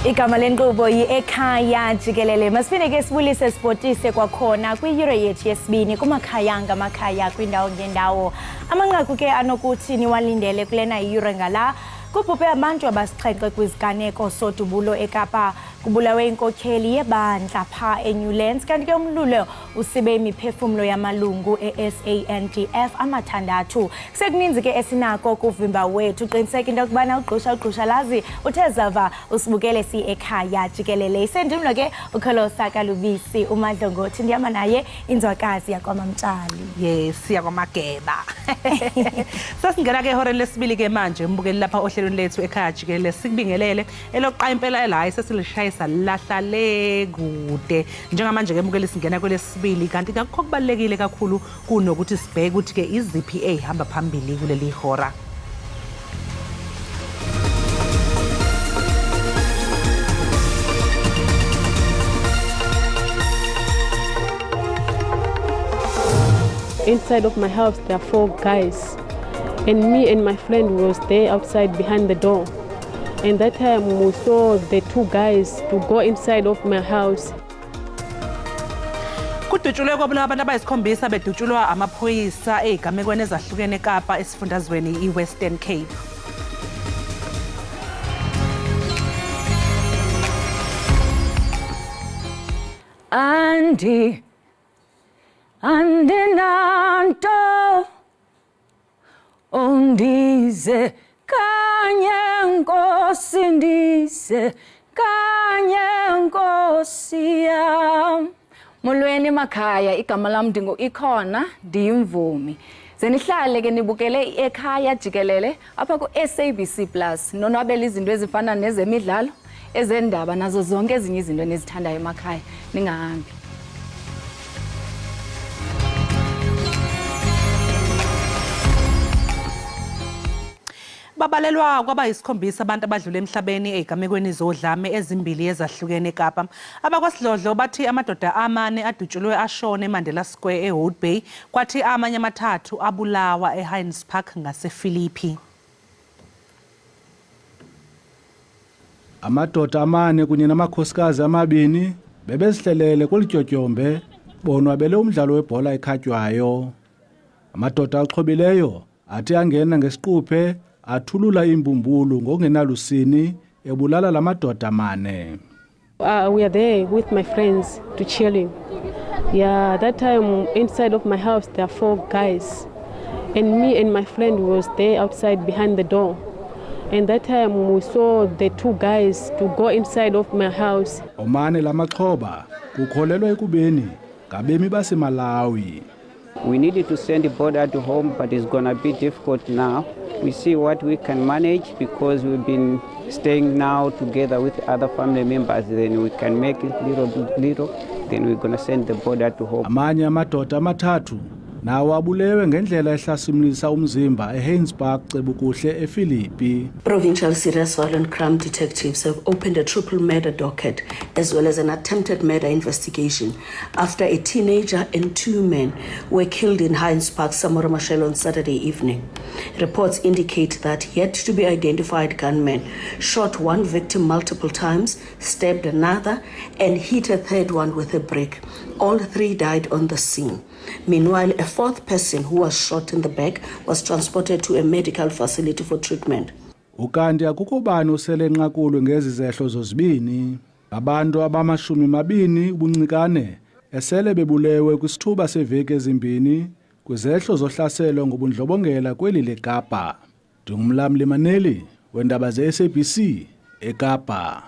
Igama lenkqubo yi-Ekhaya Jikelele. Masifike ke sibulise sibhotise kwakhona kwi-Euro yethu yesibini kumakhaya ngamakhaya kwindawo ngendawo. Amanqaku ke anokuthi niwalindele kulena i-Euro ngala kubhubhe abantu abasixhenxe kwiziganeko sodubulo eKapa. Kubulawe inkokheli yebandla pha eNewlands kanti ke umlulo usibe imiphefumlo yamalungu e-SANDF amathandathu. Sekuninzi ke esinako kuvimba wethu qiniseka into yokubana ugqusha lazi uthe zava usibukele si-Ekhaya Jikelele. Isendimlo ke ukholosa kalubisi umadlongothi ndihamba naye inzwakazi yakwamamtshali. Yes, yakwamageba. Sasingena ke ihora lesibili ke manje umbukeli lapha ohlelweni lethu Ekhaya Jikelele sikubingelele elokuqa impela la sesilishayisa lahla le kude njengamanje ke mbukeli singena kwelesibili kanti ngakho kubalekile kakhulu kunokuthi sibheke ukuthi ke iziphi ehamba phambili kuleli hora. Inside of my house there are 4 guys and me and my friend was there outside behind the door. And that time we saw the 2 guys to go inside of my house. Kudutshulwe kwabula abantu abayisikhombisa bedutshulwa amaphoyisa ezigamekweni ezahlukene eKapa esifundazweni iWestern Cape. Andinanto undize kanye nkosi ndize kanye nkosi yam. Molweni makhaya, igama lam ikhona ndiyimvumi. Zenihlale ke nibukele iEkhaya Jikelele apha ku SABC Plus. Nonwabela izinto ezifana nezemidlalo, ezendaba nazo zonke ezinye izinto enizithandayo emakhaya. Ningahambi. Babalelwa kwabayisikhombisa abantu abadlule emhlabeni ezigamekweni zodlame ezimbili ezahlukene eKapa. Abakwasidlodlo bathi amadoda amane adutshulwe ashone eMandela Square eHolt Bay kwathi amanye amathathu abulawa eHines Park ngaseFilipi. Amadoda amane kunye namakhosikazi amabini bebezihlelele kulityotyombe bonwabele umdlalo webhola ekhatywayo. Amadoda axhobileyo athi angena ngesiquphe athulula imbumbulu ngokungenalusini ebulala lamadoda amane. We are there with my friends to chilling. Yeah, that time inside of my house there are 4 guys and me and my friend was there outside behind the door. And that time we saw the 2 guys to go inside of my house. Omane lamaxhoba kukholelwa ekubeni ngabemi baseMalawi. We needed to send the border to home, but it's going to be difficult now. We see what we can manage because we've been staying now together with other family members. Then we can make it little. Then we're going to send the border to home. Amanye amadoda amathathu nawo abulewe ngendlela ehlasimlisa umzimba eHines Park cebukuhle eFilipi. Provincial Serious Violent Crime detectives have opened a triple murder docket as well as an attempted murder investigation after a teenager and 2 men were killed in Hines Park, Samora Machel on Saturday evening. Reports indicate that yet to be identified gunmen shot 1 victim multiple times, stabbed another and hit a 3rd one with a brick. All 3 died on the scene. Meanwhile, a 4th person who was shot in the back was transported to a medical facility for treatment. Ukanti akukho bani usele nqakulwe ngezi zehlo zozibini. Abantu abama-20 ubuncikane esele bebulewe kwisithuba seveki ezimbini kwizehlo zohlaselo ngobundlobongela kweli leKapa. Ndingumlamli Maneli weendaba ze-SABC eKapa.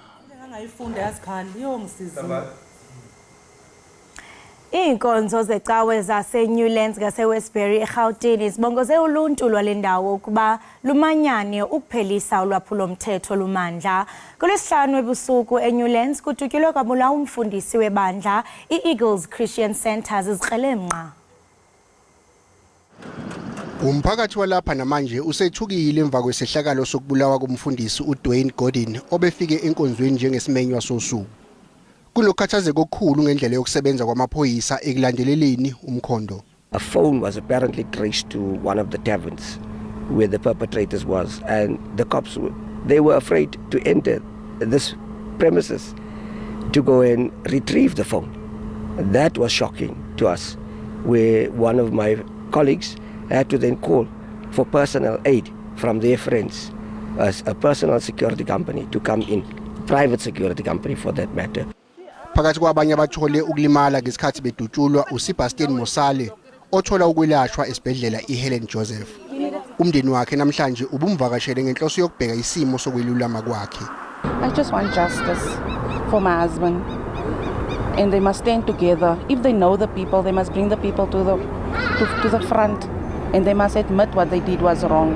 Ngayifunda yazikhali yongisiza. Iinkonzo zecawe zaseNewlands ngaseWestbury eGauteng zibongoze uluntu lwalendawo ukuba lumanyane ukuphelisa ulwaphulo-mthetho lumandla. KuLwesihlanu ebusuku eNewlands kututyulwe kwabulawa umfundisi webandla i-Eagles Christian Centers izikrelemnqa. Umphakathi walapha namanje usethukile emva kwesehlakalo sokubulawa komfundisi uDwayne Gordon obefike enkonzweni njengesimenywa sosuku. Kunokhathazeko okukhulu ngendlela yokusebenza kwamaphoyisa ekulandeleleni umkhondo. A phone was apparently traced to one of the taverns where the perpetrators was, and the cops they were afraid to enter this premises to go and retrieve the phone. That was shocking to us, where one of my colleagues had to then call for personal aid from their friends as a personal security company to come in, private security company for that matter. Phakathi kwabanye abathole ukulimala ngesikhathi bedutshulwa uSebastian Mosale othola ukwelashwa esibhedlela iHelen Joseph. Umndeni wakhe namhlanje ubumvakashele ngenhloso yokubheka isimo sokwelulama kwakhe. I just want justice for my husband. And they must stand together. If they know the people, they must bring the people to the front, and they must admit what they did was wrong.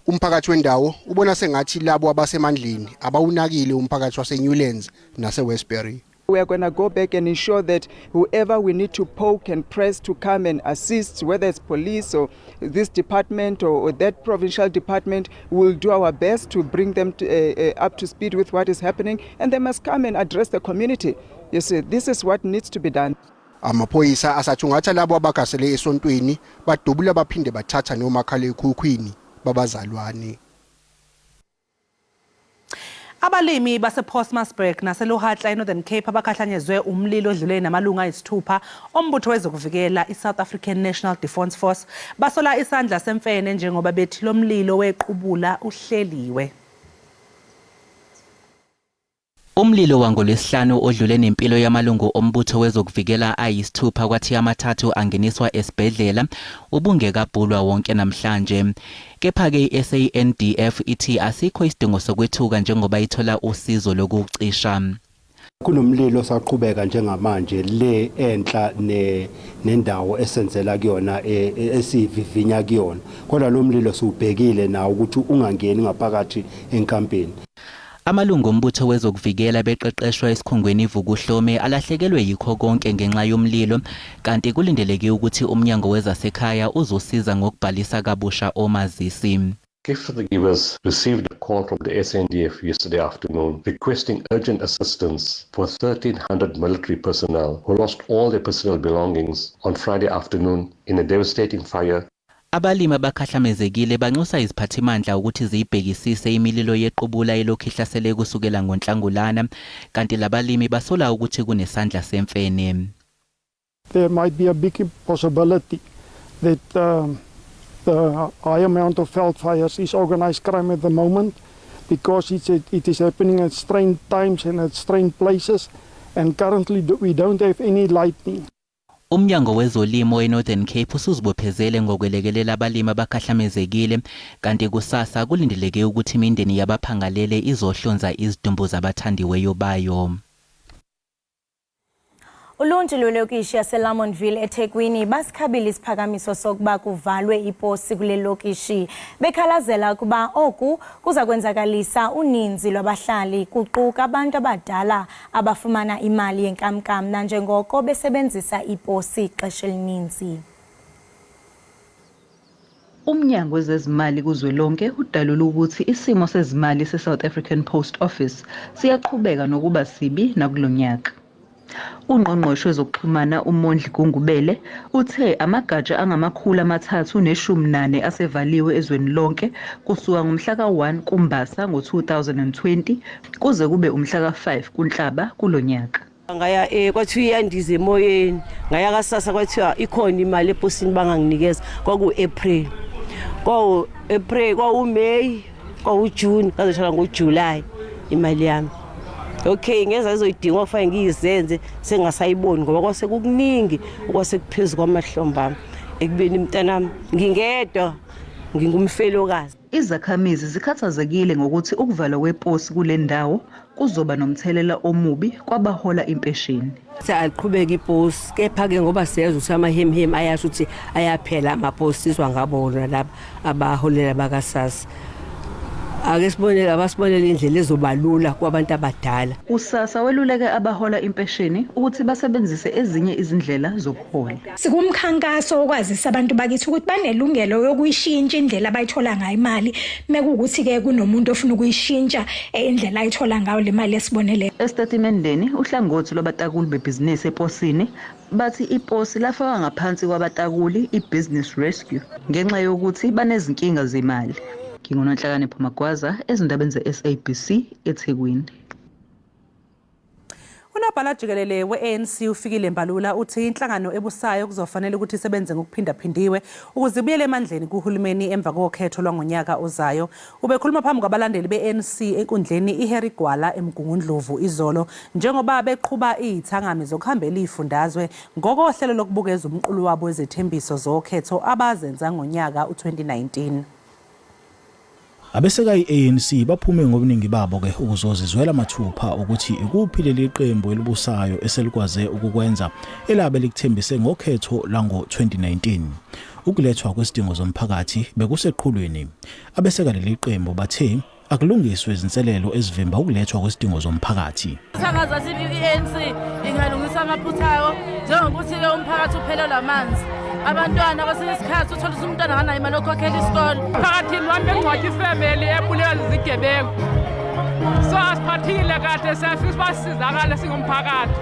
Umphakathi wendawo ubona sengathi labo abasemandleni abawunakile umphakathi waseNewlands naseWestbury. We are going to go back and ensure that whoever we need to poke and press to come and assist, whether it's police or this department or that provincial department, will do our best to bring them up to speed with what is happening, and they must come and address the community. You see, this is what needs to be done. Amaphoyisa asathungatha labo abagasele esontweni badubula baphinde bathatha nomakhalekhukhwini babazalwane. Abalimi basePostmasburg naseLuhatla eNorthern Cape abakhahlanyezwe umlilo odlule namalunga ayisithupha ombutho wezokuvikela iSouth African National Defence Force basola isandla semfene njengoba bethi lo mlilo wequbula uhleliwe. Umlilo wangolwesihlanu odlule nempilo yamalungu ombutho wezokuvikela ayisithupha kwathi amathathu angeniswa esibhedlela ubungekabhulwa wonke namhlanje. Kepha ke SANDF ithi asikho isidingo sokwethuka njengoba ithola usizo lokucisha. Kunomlilo saqhubeka njengamanje le enhla nendawo esenzela kuyona esivivinya kuyona. Kodwa lo mlilo siubhekile na ukuthi ungangeni ngaphakathi enkampeni. Amalungu ombutho wezokuvikela beqeqeshwa esikhungweni ivukuhlome alahlekelwe yikho konke ngenxa yomlilo kanti kulindeleke ukuthi umnyango wezasekhaya uzosiza ngokubhalisa kabusha omazisi. Gift givers received a call from the SANDF yesterday afternoon requesting urgent assistance for 1,300 military personnel who lost all their personal belongings on Friday afternoon in a devastating fire. Abalimi abakhahlamezekile banxusa iziphathimandla ukuthi zibhekisise imililo yequbula elokhu ihlasele kusukela ngoNhlangulana kanti labalimi basola ukuthi kunesandla semfene. There might be a big possibility that the high amount of veld fires is organized crime at the moment because it is happening at strange times and at strange places, and currently we don't have any lightning. Umnyango wezolimo eNorthern Cape usuzibophezele ngokwelekelela abalimi abakhahlamezekile kanti kusasa kulindeleke ukuthi imindeni yabaphangalele izohlonza izidumbu zabathandiweyo bayo. Uluntu lwelokishi yaseLamontville eThekwini basikhabile isiphakamiso sokuba kuvalwe iposi kule lokishi bekhalazela kuba oku kuza kwenzakalisa uninzi lwabahlali kuquka abantu abadala abafumana imali yenkamnkam nanjengoko besebenzisa iposi ixesha elininzi. Umnyango wezezimali kuzwelonke udalula ukuthi isimo sezimali seSouth African Post Office siyaqhubeka nokuba sibi nakulonyaka. Ungqongqoshe wezokuxhumana uMondli Gungubele uthe amagatsha angama318 asevaliwe ezweni lonke kusuka ngomhla ka1 kuMbasa ngo2020 kuze kube umhla ka5 kuNhlaba kulonyaka. Ngaya kwathiwa iyandize emoyeni ngaya kasasa kwathiwa ikhona imali eposini banganginikeza kwaku-April kwawu-May kwawu-June kazohlala ngoJuly imali yami. Okay, ngeza izoyidinga ofana ngiyizenze sengasayiboni ngoba kwase kukuningi okwase kuphezulu kwamahlomba ekubeni umntanami ngingedwa ngingumfelokazi. Izakhamizi zikhathazekile ngokuthi ukuvalwa kweposi kule ndawo kuzoba nomthelela omubi kwabahola impesheni. Siyaqhubeka iposi kepha ke ngoba siyazi ukuthi amahemhem ayasho ukuthi ayaphela amaposi izwa ngabona laba abaholela bakasasa. Ake sibonele abasibonele indlela ezobalula kwabantu abadala. Usasa weluleke abahola impesheni ukuthi basebenzise ezinye izindlela zokuhola. Sikumkhankaso okwazisa abantu bakithi ukuthi banelungelo lokuyishintsha indlela abayithola ngayo imali mekukuthi ke kunomuntu ofuna ukuyishintsha indlela ayithola ngayo le mali esibonele. Estatementeni uhlangothi lwabatakuli bebhizinisi eposini bathi iposi lafaka ngaphansi kwabatakuli ibusiness rescue ngenxa yokuthi banezinkinga zemali. Ngingonhlakane Phumagwaza ezindabeni zeSABC eThekwini. Unobhala Jikelele we-ANC ufikile Mbalula uthi inhlangano ebusayo kuzofanele ukuthi isebenze ngokuphindaphindiwe ukuze ibuyele emandleni kuhulumeni emva kokhetho lwangonyaka ozayo. Ubekhuluma phambi kwabalandeli be-ANC enkundleni iHarry Gwala eMgungundlovu izolo njengoba beqhuba izithangami zokuhambela izifundazwe ngokohlelo lokubukeza umqulu wabo wezethembiso zokhetho abazenza ngonyaka u-2019. Abeseka i-ANC baphume ngobuningi babo ke ukuzozizwela mathupha ukuthi ikuphi leli qembu elibusayo eselikwaze ukukwenza elabe likuthembise ngokhetho lango-2019. Ukulethwa kwesidingo zomphakathi bekuseqhulwini. Abeseka leli qembu bathe akulungiswe izinselelo ezivimba ukulethwa kwesidingo zomphakathi. Sangaza sibi i-ANC ingalungisa amaphutha ayo njengokuthi ke umphakathi uphelelwa amanzi. Abantwana kwesinye isikhathi uthola ukuthi umntwana akanayo imali yokukhokhela isikole. Phakathini wami bengcwadi ifamily ebulewe zigebengu. So asiphathile kahle siyafisa basizakala singumphakathi.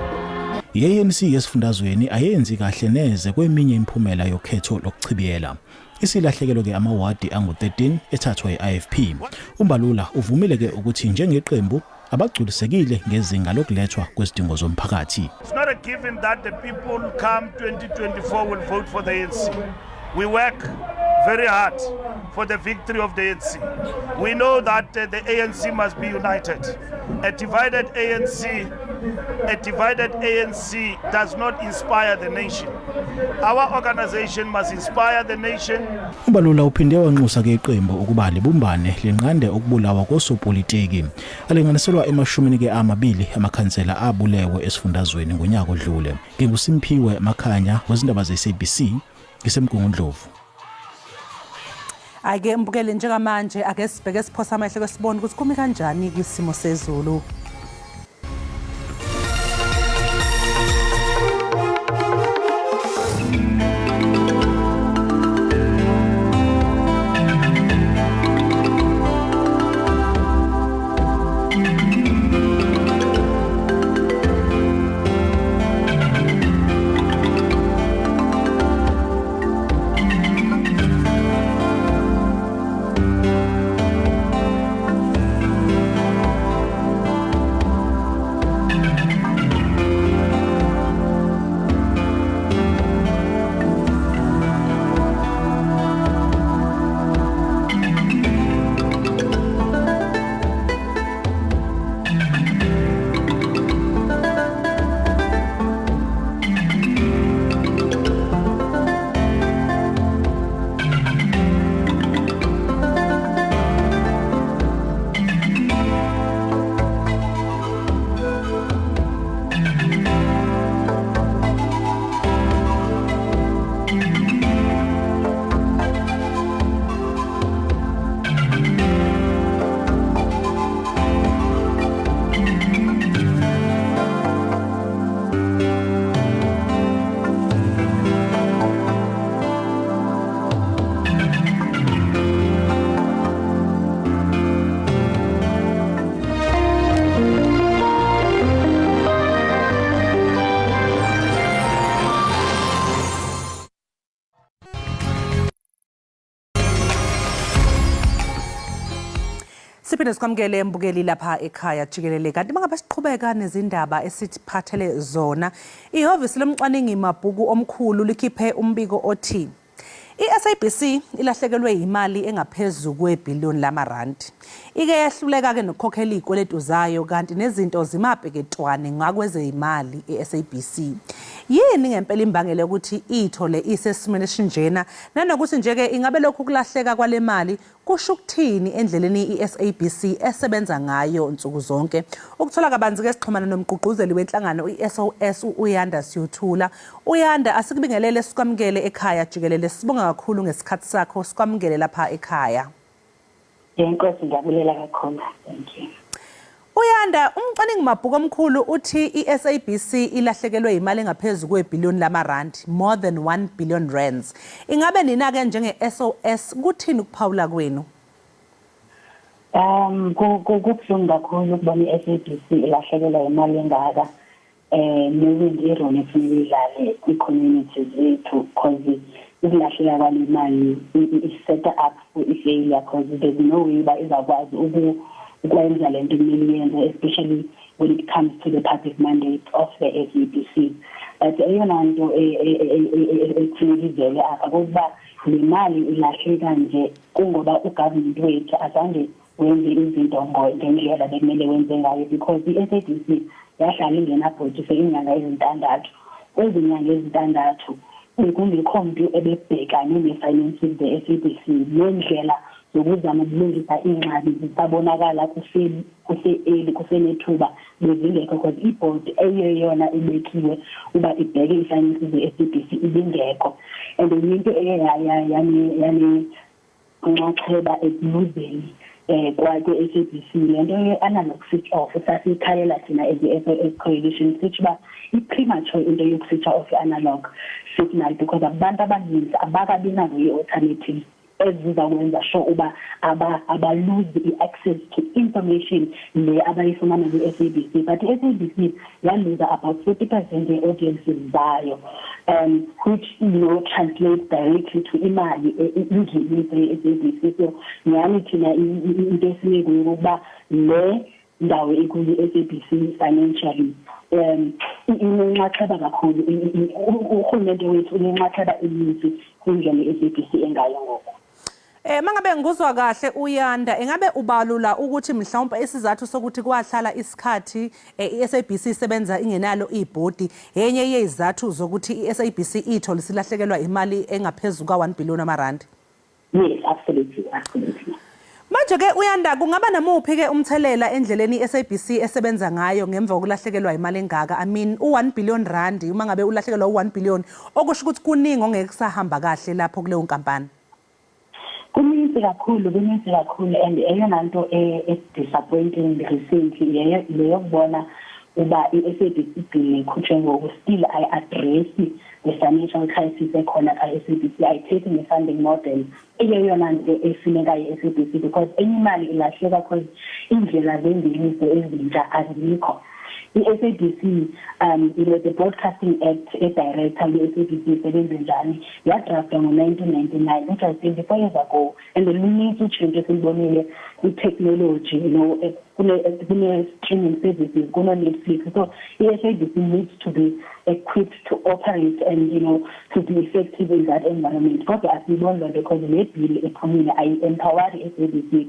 I-ANC yesifundazweni ayenzi kahle neze kweminye imphumela yokhetho lokuchibiyela. Isilahlekelwe ke amawadi angu-13 ethathwa yi-IFP. Umbalula uvumile ke ukuthi njengeqembu abagculisekile ngezinga lokulethwa kwesidingo zomphakathi. It's not a given that the people come 2024 will vote for the ANC. We work very hard for the victory of the ANC. We know that the ANC must be united. A divided ANC does not inspire the nation. Our organization must inspire the nation. Umbalula uphinde wanxusa ke iqembu ukuba libumbane lenqande ukubulawa kosopolitiki. Alinganiselwa emashumini ke amabili amakhansela abulewe esifundazweni ngonyaka odlule. NginguSimphiwe Makhanya wezindaba ze-SABC ngisemgungundlovu. Ake mbukele njengamanje ake sibheke siphosa amehlo kwesibona ukuthi kumi kanjani kwisimo sezulu. Siphinde sikwamukele mbukeli lapha ekhaya Jikelele kanti mangabe siqhubeka nezindaba esiphathele zona ihhovisi lomcwaningi mabhuku omkhulu likhiphe umbiko othi iSABC ilahlekelwe imali engaphezulu kwe-billion lamarandi. Ike yahluleka ke nokukhokhela izikweletu zayo kanti nezinto zimabheketwane ngakweze imali eSABC. Yini ngempela imbangela ukuthi ithole isesimene esinjena nanokuthi nje ke ingabe lokhu kulahleka kwale mali kusho ukuthini endleleni iSABC esebenza ngayo nsuku zonke. Ukuthola kabanzi ke sixhumana nomgqugquzeli wenhlangano iSOS uYanda Siyuthula. Uyanda asikubingelele sikwamukele ekhaya Jikelele sibonga kakhulu ngesikhathi sakho sikwamukele lapha ekhaya. Inkosi ngiyabulela kakhulu. Thank you. Uyanda umcwaningi mabhuku omkhulu uthi iSABC ilahlekelwe imali engaphezulu kwe-billion lamarandi, more than 1 billion rands. Ingabe nina ke njenge-SOS kuthini ukuphawula kwenu? Kubuhlungu kakhulu ukubona iSABC ilahlekelwa imali engaka knowing irole efuneka idlale kwi-community zethu because ukulahlela kwale mali is-set up for i-failure because there's no way uba izakwazi ukwenza lento kumele yenze especially when it comes to the public mandate of the SABC. But eyona nto ethinizele apha kuba le mali ilahleka nje kungoba ugovernment wethu azange wenze izinto ngendlela bekumele wenze ngayo, because i-SABC yahlala ingenabhodji for iinyanga ezintandathu. Kwezinyanga ezintandathu bekungekho mntu ebebhekane ne-finances the-SABC. Nendlela zokuzama ukulungisa iingxaki zisabonakala kusenethuba bezingekho, because ibhodi eyeyona ibekiwe uba ibheke i-finances the-SABC ibingekho. And into unxaxheba ekuluzeni kwakwe-SABC le nto ye-analog switch off sasiyikhalela thina as the coalition sithi uba i-premature into yoku-switch off i-analog signal, because abantu abaninzi abakabi nazo i-alternatives ezizakwenza sure uba abalose i-access to information le abayifumana kwi-SABC. But i-SABC yaluza about 40% ye-audiences zayo, which translates directly to imali ingeniso ye-SABC. So nyani thina into esinekuyo ukuba le ndawo ekuyo i-SABC financially inenxaxheba kakhulu. Urhulumente wethu unenxaxheba eninzi kwindlela i-SABC engayo ngoku. Mangabe ngikuzwa kahle uYanda, engabe ubalula ukuthi mhlawumbe isizathu sokuthi kwahlala isikhathi iSABC isebenza ingenalo ibhodi yenye yezizathu zokuthi iSABC ithole silahlekelwa imali engaphezulu ka1 billion amarandi? Yes, absolutely. Manje ke uYanda, kungaba namuphi ke umthelela endleleni iSABC esebenza ngayo ngemva kokulahlekelwa imali engaka? I mean u1 billion rand, uma ngabe ulahlekelwa u1 billion okusho ukuthi kuningi ongeke kusahamba kahle lapho kuleyo nkampani. Kuninzi kakhulu, and eyona nto disappointing recently leyo kubona uba i-SABC bill ikhutshwe ngoku still address the financial crisis ekhona ka-SABC, ayithethe ne-funding model eyeyona nto efunekayo i-SABC, because enye imali ilahleka because iindlela zengeniso ezintsha azikho. I-SABC the Broadcasting Act director ye-SABC isebenze njani yadraftwa ngo-1999, which was 24 years ago, and the luninzi utshintsho esilibonile i-technology, kune-streaming services, kuno-Netflix. So i-SABC needs to be equipped to operate and to be effective in that environment. Kodwa asiyiboni loo nto because le bill ephumile ayi-empoweri i-SABC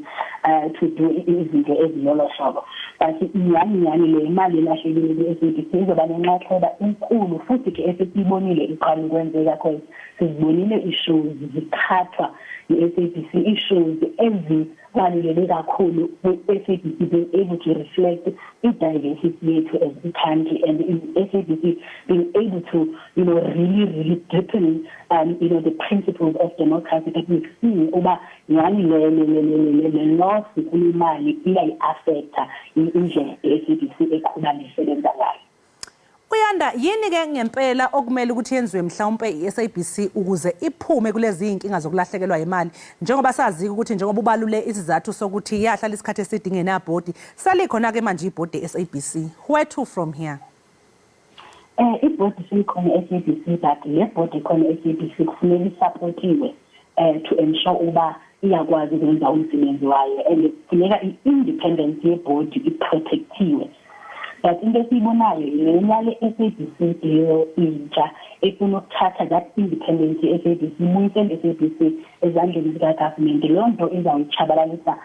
to do izinto ezilolo hlobo. But nyani le mali elahlekile kwi-SABC izoba nenxaxheba enkulu, futhi ke esesiyibonile iqala ukwenzeka because sizibonile ii-shows zikhathwa yi-SABC, ii-shows ezibaluleke kakhulu kwi-SABC being able to reflect i-diversity yethu as a country, and SABC being able to really deepen the principles of democracy that we've seen uba nyani le loss kulimali iyayi-affecta indlela i-SABC eqhuba lisebenza ngayo. Uyanda, yini ke ngempela okumele ukuthi yenziwe mhlawumbe i-SABC ukuze iphume kulezi inkinga zokulahlekelwa imali, njengoba sazi ukuthi njengoba ubalule isizathu sokuthi yahlala isikhathi eside ingenabhodi, salikhona ke manje ibhodi ye-SABC, where to from here? Ibhodi seyikhona i-SABC, but le bhodi ikhona i-SABC kufuneka isupportiwe to ensure uba iyakwazi ukwenza umsebenzi wayo, and kufuneka i-independence yebhodi iprotectiwe. But into esiyibonayo le mali SABC leyo intsha efuna ukuthatha that independence ye-SABC ibuyisele i-SABC ezandleni zika-government, loo nto izawutshabalalisa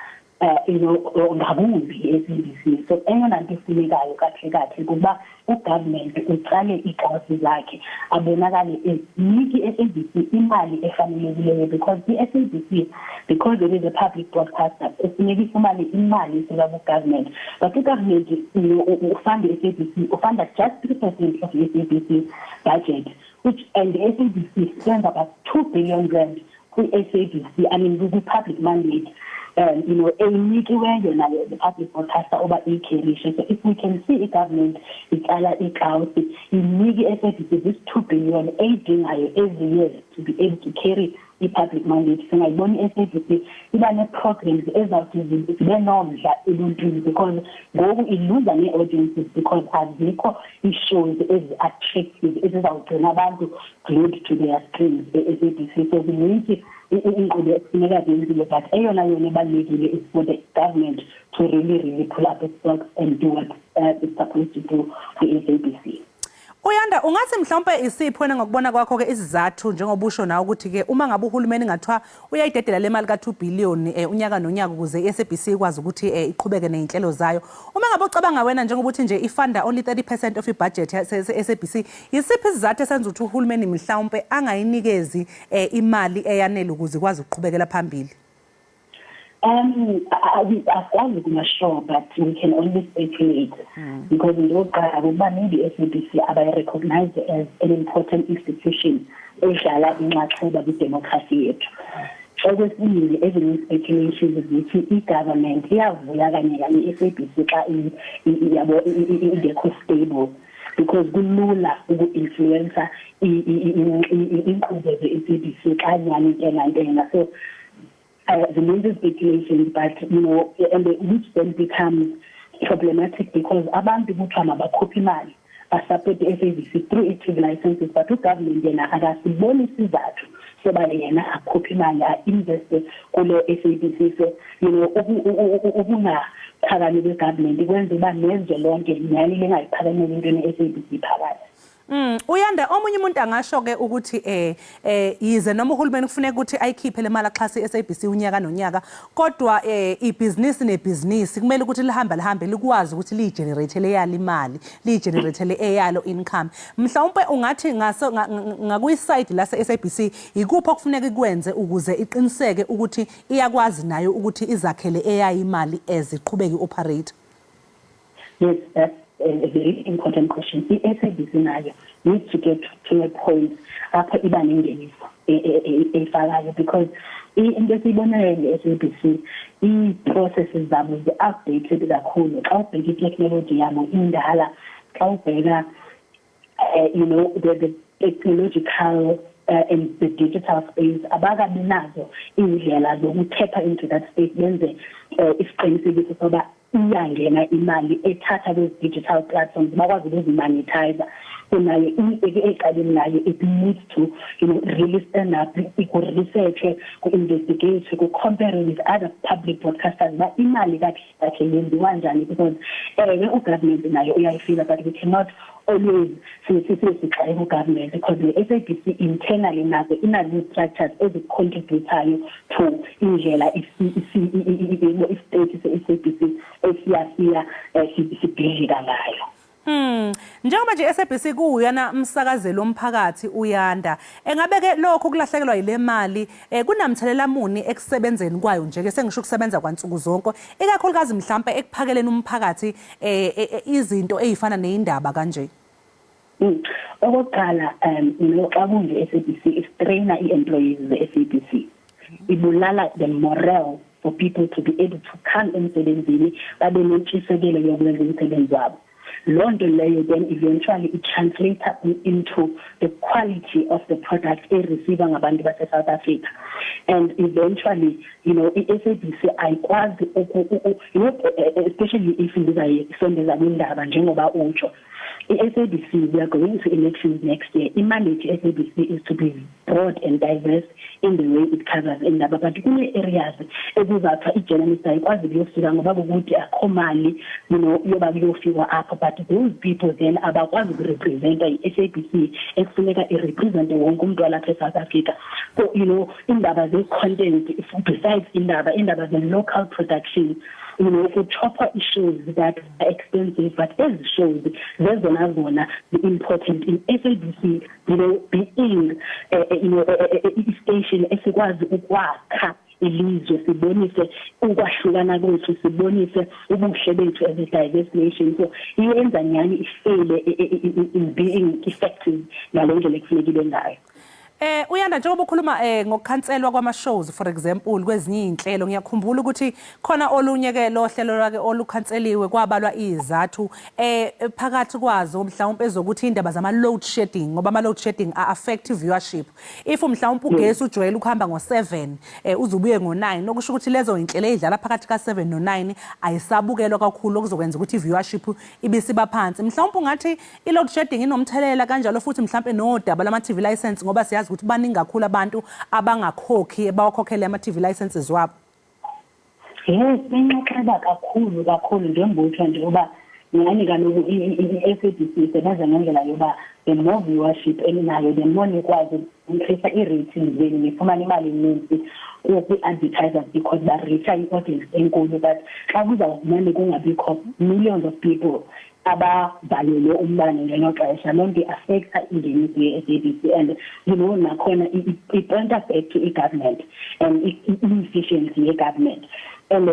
ngakumbi i-SABC. So eyona nto ifunekayo kahle kuba ugovernment uqale iikawusi zakhe abonakale eziniki i-SABC imali efanelekileyo, because i-SABC, because it is a public broadcaster, efuneka ifumane imali esuka kugovernment. But ugovernment ufanda i-SABC ufanda just 3% of i-SABC budget, and the SABC spends about 2 billion rand kwi-SABC, I mean kwi-public mandate. Eyinikiweyo nayo the public broadcaster over i-carriage. So if we can see i-government iqala ikawusi iniki i-SABC this 2 billion eyidingayo every year to be able to carry i-public mandate, singayibona i-SABC iba ne-programs ezawuthi zibe nomdla eluntwini, because ngoku iluza nee-audiences because azikho ii-shows ezi-attractive ezizawugcina abantu glued to their screens e-SABC. So zininzi inkqubo ekufuneka zenzile, but eyona yona ebalulekile is for the government to really pull up its socks and do what it's supposed to do kwi-SABC. Uyanda ungathi mhlawumbe isipho wena ngokubona kwakho ke isizathu njengobusho nawo ukuthi ke uma ngabe uhulumeni ngathiwa uyayidedela le mali ka2 billion unyaka nonyaka ukuze iSABC ikwazi ukuthi iqhubeke nezinhlelo zayo. Uma ngabe ucabanga wena njengokuthi nje ifunda only 30% of ibudget yeSABC, yisiphi isizathu esenza ukuthi uhulumeni mhlawumbe angayinikezi imali eyanele ukuze ikwazi ukuqhubekela phambili? I'm not sure, but we can only speculate because in those maybe SABC are recognized as an important institution edlala inxaxheba kwi-democracy yethu. Okwesibili, ezinye speculations zithi i-government iyavuya kanye kanye i-SABC xa ingekho stable because kulula uku-influencer inkqubo ze-SABC xa nyani ntenga. So the major speculations, but which then becomes problematic because abantu kuthiwa mabakhuphe imali basupport i-SABC through i-TV licenses, but ugovernment yena akasiboni isizathu soba yena akhuphe imali a-investe kule SABC. So ukungaphakami kwegovernment kwenza uba nezwe lonke nyani lingayiphakameli intweni i-SABC phakathi. Uyanda omunye umuntu angasho ke ukuthi yize noma uhulumeni kufuneka ukuthi ayikhiphe le mali axhasa iSABC unyaka nonyaka, kodwa ibhizinisi nebhizinisi kumele ukuthi lihambe likwazi ukuthi ligenerate leyali imali, ligenerate eyalo income. Mhlawumbe ungathi ngakuyiside la seSABC ikuphi okufuneka ikwenze ukuze iqiniseke ukuthi iyakwazi nayo ukuthi izakhele eyayi imali eziqhubeke operate? Yes, that's a very important question. The SABC nayo needs to get to a point apho iba nengeniso efakayo because into esibonayo nge-SABC i-processes zabo zi-updated kakhulu. Xa ubheka i-technology yabo indala, xa ubheka the technological and the digital space abakabi nazo indlela zokutappa into that space benze isiqinisekiso soba iyangena imali ethatha those digital platforms bakwazi ukuzimonetize. So nayo eqaleni nayo it needs to really stand up, research, investigate, compare with other public broadcasters but imali kakhe yenziwa njani because government nayo uyayifila, but we cannot always sixaye government because the SABC internally nazo inazo structures ezicontributayo to indlela istate se-SABC esiyasiya sibhidlika ngayo. Njengoba nje SABC kuyana umsakazelo omphakathi Uyanda, engabe ke lokho kulahlekelwa yile mali kunamthelela muni ekusebenzeni kwayo nje ke sengisho ukusebenza kwansuku zonke ikakhulukazi mhlambe ekuphakeleni umphakathi izinto ezifana neindaba kanje? Okokuqala xa kunje SABC istraina i-employees ze-SABC, ibulala the morale for people to be able to come emsebenzini babe nentshisekelo yokwenza umsebenzi wabo. London layer then eventually it translates into the quality of the product receiving abantu base South Africa, and eventually SABC ayikwazi especially if ndizayisondeza kwindaba njengoba utsho SABC, we are going to elections next year. Imandate SABC is to be broad and diverse in the way it covers indaba, but kune areas ezizatha ijournalist ayikwazi ukuyofika ngoba ukuthi akho mali yoba kuyofika apha, but those people then abakwazi ukurepresenta iSABC ekufuneka irepresente wonke umuntu walapha eSouth Africa. So indaba ze-content besides indaba ze-local production, for chopper issues that are expensive, but as shows there's another the important in SABC, being a station esikwazi ukwakha ilizwe, sibonise ukwahlukana kwethu, sibonise ubuhle bethu as a diverse nation. So iyenza nyani ifele in being effective ngalendlela ekufunekile ngayo. Uyanda njengoba ukhuluma ngokukhanselwa kwama-shows for example kwezinye iy'nhlelo, ngiyakhumbula ukuthi khona olunye ke lo hlelo lwake olukhanseliwe kwabalwa izathu phakathi kwazo mhlawumbe ezokuthi indaba zama-load shedding, ngoba ama-load shedding a-affect viewership. If mhlawumbe ugesi ujwayele ukuhamba ngo-7 uzubuye ngo-9, okusho ukuthi lezo iy'nhlelo ey'dlala phakathi ka-7 no-9 ayisabukelwa kakhulu, okuzokwenza ukuthi i-viewership ibisiba phansi. Mhlawumbe ungathi i-load shedding inomthelela kanjalo futhi mhlawumbe nodaba lama-TV license, ngoba siyazi ukuthi baningi kakhulu abantu abangakhokhi bawakhokhele ama-TV licenses wabo. Yes, benxaxheba kakhulu njengoba nje uba ngani kaloku i-SABC isebenza ngendlela yoba the more viewership eninayo the more nikwazi increase i-ratings zenu nifumane imali eninzi kwi-advertisers because bareacha i-audience enkulu. But xa kuzawumane kungabikho millions of people abavalelwe umbane ngelo xesha, loo nto i-affecta ingeniso ye-SABC and nakhona i-pointa back to i-government and i-efficiency ye-government. And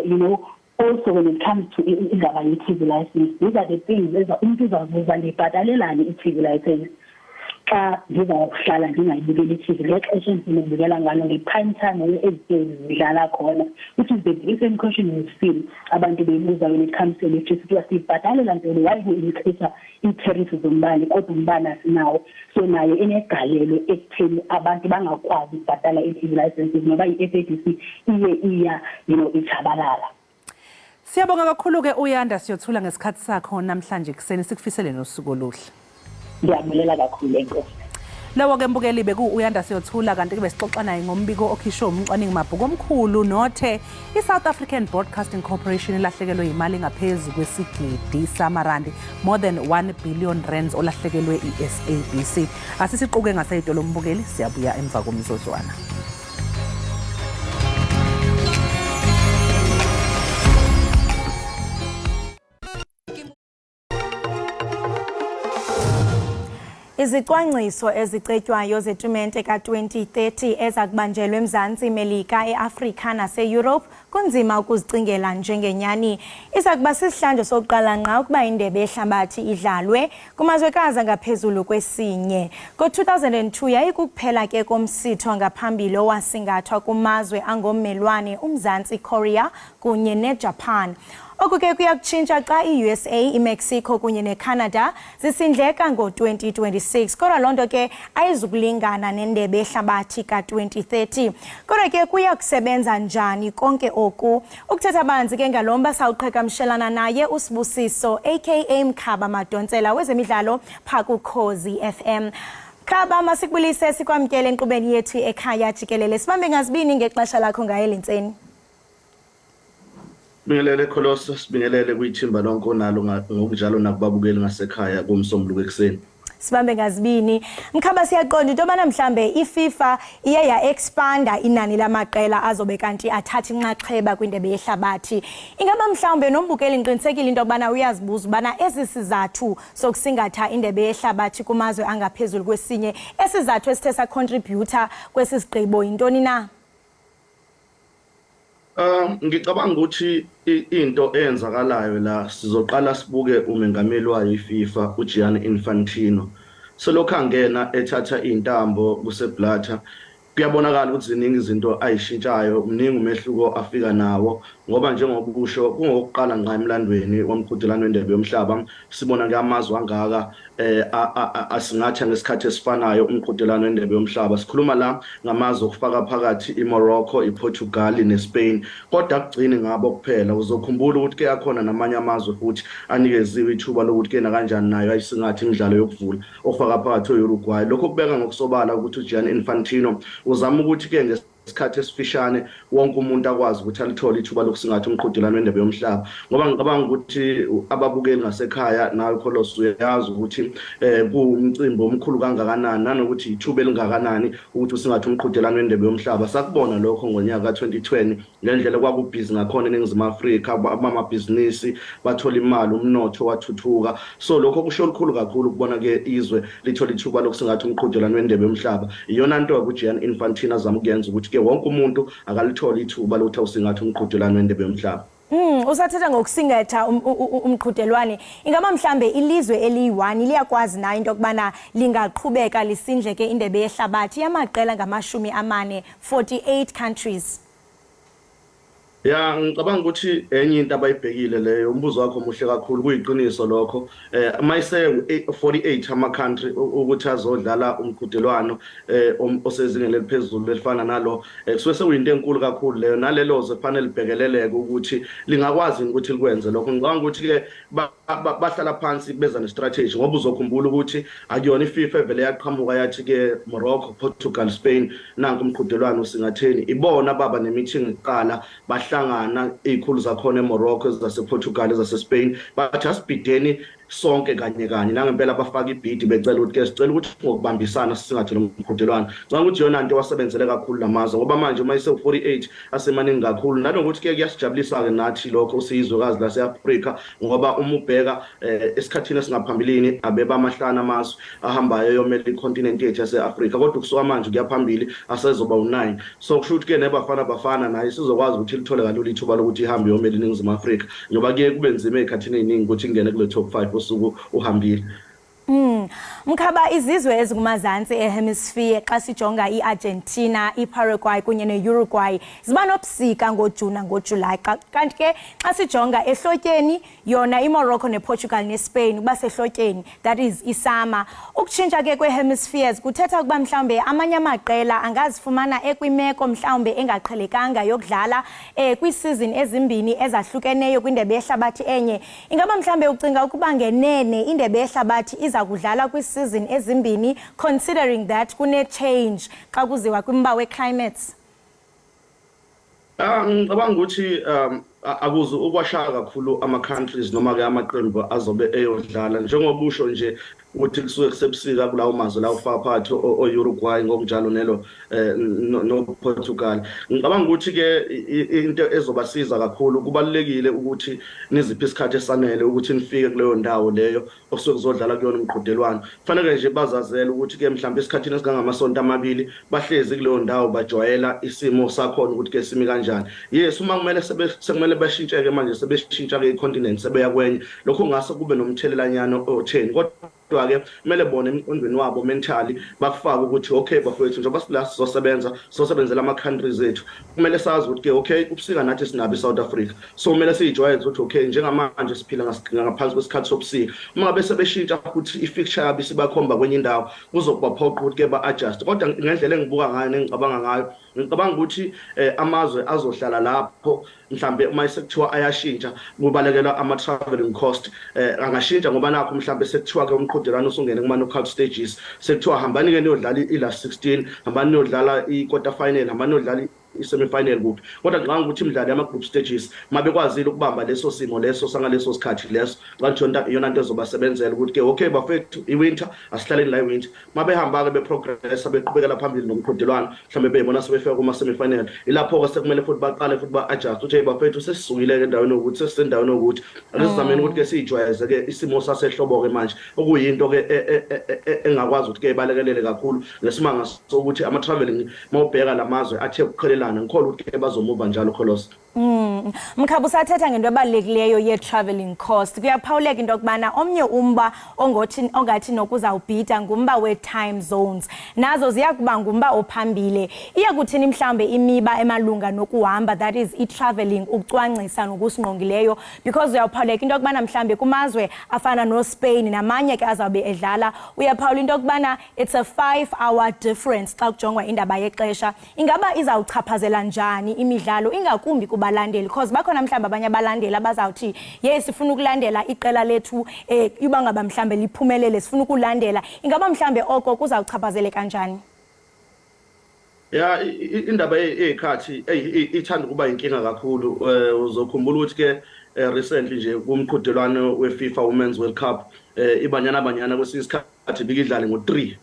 also when it comes to indaba ye-TV license, these are the things umuntu uzavuza ndibhatalelani i-TV license xa ngizawuhlala ndingayibukeli i-TV ngexesha endinobukela ngalo nge-prime time ezitezi zidlala khona, which is the biggest question we feel abantu beyibuza when it comes to electricity. Sibhatalela ntoni, why ku-increase ii-tariffs zombane kodwa umbane asinawo? So nayo inegalelo ekutheni abantu bangakwazi ukubhatala i-TV licenses noba i-SABC iya itshabalala. Siyabonga kakhulu-ke uYanda, siyothula ngesikhathi sakho namhlanje kuseni, sikufisele nosuku oluhle. Ngiyabulela kakhulu enkosi. Lawo-ke mbukeli beku-Uyanda siyothula, kanti-ke besixoxa naye ngombiko okhishwe umcwaningi mabhuku omkhulu nothe i-South African Broadcasting Corporation ilahlekelwe imali ngaphezu kwesigidi samarandi, more than 1 billion rands olahlekelwe i-SABC. Asisiquke ngaseyitolo mbukeli, siyabuya emva komzuzwana. Izicwangciso ezicetywayo zetumente ka-2030 ezakubanjelwa eMzantsi Melika, eAfrika nase-Europe kunzima ukuzicingela njengenyani. Izakuba sisihlandlo sokuqala nqa ukuba indebe yehlabathi idlalwe kumazwekazi angaphezulu kwesinye. Ngo-2002 yayikukuphela ke komsitho ngaphambili owasingathwa kumazwe angommelwane uMzantsi Korea kunye neJapan. Oku ke kuyakutshintsha xa i-USA, iMexico kunye neCanada zisindleka ngo-2026. Kodwa loo nto ke ayizukulingana nendebe yehlabathi ka-2030. Kodwa ke kuyakusebenza njani konke oku? Ukuthetha banzi ke ngalo mba sawuqhagamshelana naye uSibusiso aka Mkhaba Madontsela wezemidlalo phaa kuKhozi FM. Khaba, masikubulise sikwamkele enkqubeni yethu ekhaya jikelele. Sibambe ngazibini ngexesha lakho ngayeli ntseni. Sibingelele Kholoso, sibingelele kuyithimba lonke onalo ngokunjalo nakubabukeli ngasekhaya kumsombuluko ekseni. Sibambe ngazibini. Mkhaba, siyaqonda into yobana mhlambe iFIFA iye ya-expanda inani lamaqela azobe kanti athatha inxaxheba kwindebe yehlabathi. Ingaba mhlambe nombukeli ngiqinisekile into yobana uyazibuza ubana ezi sizathu sokusingatha indebe yehlabathi kumazwe angaphezulu kwesinye, esizathu esithe sacontributor kwesi sigqibo yintoni na? Ngicabanga ukuthi into eyenzakalayo la sizoqala sibuke umengameli wayo iFIFA uGianni Infantino. Selokhu angena ethatha intambo kuseBlatter, kuyabonakala ukuthi ziningi izinto ayishintshayo, umningi umehluko afika nawo, ngoba njengoba kusho kungokuqala ngqa emlandweni womqhudelano wendebe yomhlaba sibona ke amazwe angaka asingatha ngesikhathi esifanayo umqhudelano wendebe yomhlaba. Sikhuluma la ngamazwe okufaka phakathi iMorocco, iPortugal neSpain, kodwa kugcine ngabo kuphela. Uzokhumbula ukuthi ke yakhona namanye amazwe futhi anikeziwe ithuba lokuthi ke na kanjani nayo ayisingathi imidlalo yokuvula ofaka phakathi eUruguay. Lokho kubeka ngokusobala ukuthi uGianni Infantino uzama ukuthi ke ngesikhathi esifishane wonke umuntu akwazi ukuthi alithole ithuba lokusingatha umqhudelano wendebe yomhlaba, ngoba ngicabanga ukuthi ababukeli ngasekhaya nayo Kholoso uyazi ukuthi kuumcimbi omkhulu kangakanani nanokuthi ithuba elingakanani ukuthi usingathe umqhudelano wendebe yomhlaba. Sakubona lokho ngonyaka ka-2020 ngendlela kwakubhizi ngakhona eNingizimu Afrika, amabhizinisi bathola imali, umnotho wathuthuka. So lokho kusho okukhulu kakhulu ukubona ke izwe lithola ithuba lokusingatha umqhudelano wendebe yomhlaba. Iyona nto uGianni Infantino azama ukuyenza ukuthi ke wonke umuntu akalithola ithuba lokuthi awusingathe umqhudelano wendebe yomhlaba. Usathetha ngokusingatha umqhudelwane, ingaba mhlambe ilizwe eliyi-1 liyakwazi na into yokubana lingaqhubeka lisindleke indebe yehlabathi yamaqela ngama-40, 48 countries? Ya, ngicabanga ukuthi enye into abayibhekile leyo, umbuzo wakho muhle kakhulu, kuyiqiniso lokho. Mayise 48 ama-country ukuthi azodlala umqhudelwano osezingeni eliphezulu elifana nalo, kusuke sekuyinto enkulu kakhulu leyo, nalelo kufanele libhekeleleke ukuthi lingakwazi ukuthi likwenze lokho. Ngicabanga ukuthi-ke bahlala phansi beza nestrategy, ngoba uzokhumbula ukuthi akuyona iFIFA evele yaqhamuka yathi-ke Morocco, Portugal, Spain nanku umqhudelwano usingatheni. Ibona baba ne-meeting kuqala, bahlangana izikhulu zakhona eMorocco zasePortugal zaseSpain just bideni sonke kanye kanye nangempela abafaka ibhidi becela ukuthi ke sicela ukuthi ngokubambisana singathi nomqhudelwano ngicabanga ukuthi yona into wasebenzele kakhulu namazwe ngoba manje uma ise 48 asemaningi kakhulu nanokuthi ke kuyasijabulisa ke nathi lokho siyizwekazi laseAfrika ngoba uma ubheka esikhathini esingaphambilini abeba amahlanu amazwe ahambayo yomele icontinent yethu yaseAfrika kodwa kusuka manje kuyaphambili asezoba u9 so kusho ukuthi ke nebafana naye sizokwazi ukuthi lithole kalula ithuba lokuthi ihambe yomele iNingizimu Afrika ngoba kuye kube nzima ezikhathini eziningi ukuthi ingene kule top 5 osuku uhambile. Mkhaba izizwe ezikumazantsi ehemisphere xa sijonga iArgentina, iParaguay kunye neUruguay ziba nobusika ngoJuni ngoJuly kanti ke xa sijonga ehlotyeni yona iMorocco nePortugal neSpain kuba sehlotyeni that is isama ukutshintsha ke kwehemispheres kuthetha ukuba mhlawumbe amanye amaqela angazifumana ekwimeko mhlawumbe engaqhelekanga yokudlala kwiseason ezimbini ezahlukeneyo kwindebe yehlabathi enye ingaba mhlawumbe ucinga ukuba ngenene indebe yehlabathi iza kudlala kwiseason ezimbini considering that kune change xa kuziwa kwimba weclimate ngicabanga ukuthi akuze ukwashaka kakhulu ama countries noma ke amaqembu azobe eyodlala njengoba usho nje ukuthi kusuke kusebusika kulawo mazwe la ufaka phakathi oUruguay ngokunjalo nelo noPortugal ngicabanga ukuthi ke into ezobasiza kakhulu kubalekile ukuthi niziphi isikhathi esanele ukuthi nifike kuleyo ndawo leyo okusuke kuzodlala kuyona umqhudelwano kufanele nje bazazela ukuthi ke mhlawumbe isikhathini esingangamasonto amabili bahlezi kuleyo ndawo bajwayela isimo sakhona ukuthi ke simi kanjani yes uma kumele sekumele bashintshe ke manje sebeshintsha ke icontinent sebeya kwenye lokho ngase kube nomthelelanyana otheni kodwa ke kumele bona emqondweni wabo mentally bakufaka ukuthi okay bafowethu njengoba sila sizosebenzela ama countries ethu kumele sazi ukuthi ke okay ubusika nathi sinabo eSouth Africa so kumele sijwayeze ukuthi okay njengamanje siphila ngaphansi kwesikhathi sobusika uma ngabe sebeshintsha ukuthi ifixture yabo sibakhomba kwenye indawo kuzokubaphoqa ukuthi ke ba-adjust kodwa ngendlela engibuka ngayo nengicabanga ngayo ngicabanga ukuthi amazwe azohlala lapho mhlambe uma sekuthiwa ayashintsha kubalekela ama traveling cost angashintsha ngoba nakho mhlambe sekuthiwa ke umqhudelwano usungene kuma knockout stages sekuthiwa hambani ke niyodlala i-last 16 hambani niyodlala i-quarter final hambani niyodlala i-semi-final kuphi kodwa ngicabanga ukuthi imidlalo yama-group stages mabekwazile ukubamba leso simo leso sangaleso sikhathi leso kanjona iyona into ezobasebenzela ukuthi ke okay bafethu i-winter asihlaleni la i-winter mabehamba-ke beprogressa beqhubekela phambili nomqhudelwano mhlawumbe beyibona sebefika kuma-semi-final ilapho-ke sekumele futhi baqale futhi ba-adjust ukuthi bafethu sesisukile-ke endaweni yokuthi sesisendaweni yokuthi akesizameni ukuthi-ke siyijwayeze-ke isimo sasehlobo-ke manje okuyinto-ke engakwazi ukuthi-ke ibalekelele kakhulu ngesimanga sokuthi ama-traveling mawubheka la mazwe athe ukuqhelela ngikholwa ukuthi bazomuva njalo kholos Mkhaba usathetha ngento ebalulekileyo ye-traveling cost kuyaphawuleka into yokubana omnye umba ongathi nokuzawubhida ngumba we-time zones nazo ziyakuba ngumba ophambile iyakuthini mhlawumbe imiba emalunga nokuhamba that is i-traveling ukucwangcisa nokusingqongileyo because uyaphawuleka into yokubana mhlawumbe kumazwe afana noSpain namanye ke azawube edlala uyaphawula into yokubana it's a 5-hour difference xa kujongwa indaba yexesha ingaba izawuchaphazela njani imidlalo ingakumbi balandeli because bakhona mhlamba abanye abalandeli abazawuthi yes sifuna ukulandela iqela lethu iba ngaba mhlambe liphumelele sifuna ukulandela ingaba mhlambe oko kuzawuchaphazele kanjani ya indaba ezikhathi ithanda kuba inkinga kakhulu uzokhumbula ukuthi ke recently nje kumqhudelwano weFIFA Women's World Cup ibanyana kwesinye isikhathi bikidlale ngo3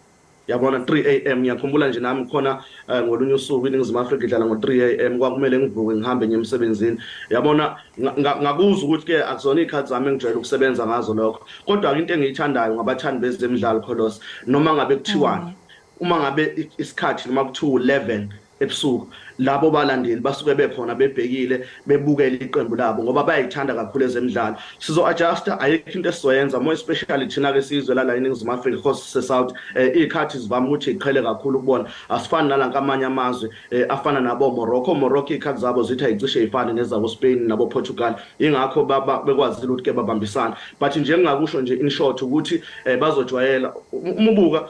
yabona 3 AM ngiyakhumbula nje nami khona ngolunye usuku iNingizimu Afrika idlala ngo3 AM kwakumele ngivuke ngihambe ngiye emsebenzini yabona ngakuzwa ukuthi ke akuzona ikhathi zami engijwayele ukusebenza ngazo lokho kodwa into engiyithandayo ngabathandi bezemidlalo kholos noma ngabe kuthiwani uma ngabe isikhathi noma kuthiwa 11 ebusuku labo balandeli basuke bekhona bebhekile bebukela iqembu labo ngoba bayayithanda kakhulu ezemidlalo sizo adjusta ayikho into esizoyenza more especially thina ke sizwe la eNingizimu Afrika because South ikhathi zivama ukuthi iqhele kakhulu ukubona asifani nalanka amanye amazwe afana nabo Morocco ikhathi zabo zithi ayicishe ifane nezabo Spain nabo Portugal ingakho bekwazi ukuthi ke babambisana but nje ngingakusho nje in short ukuthi bazojwayela umubuka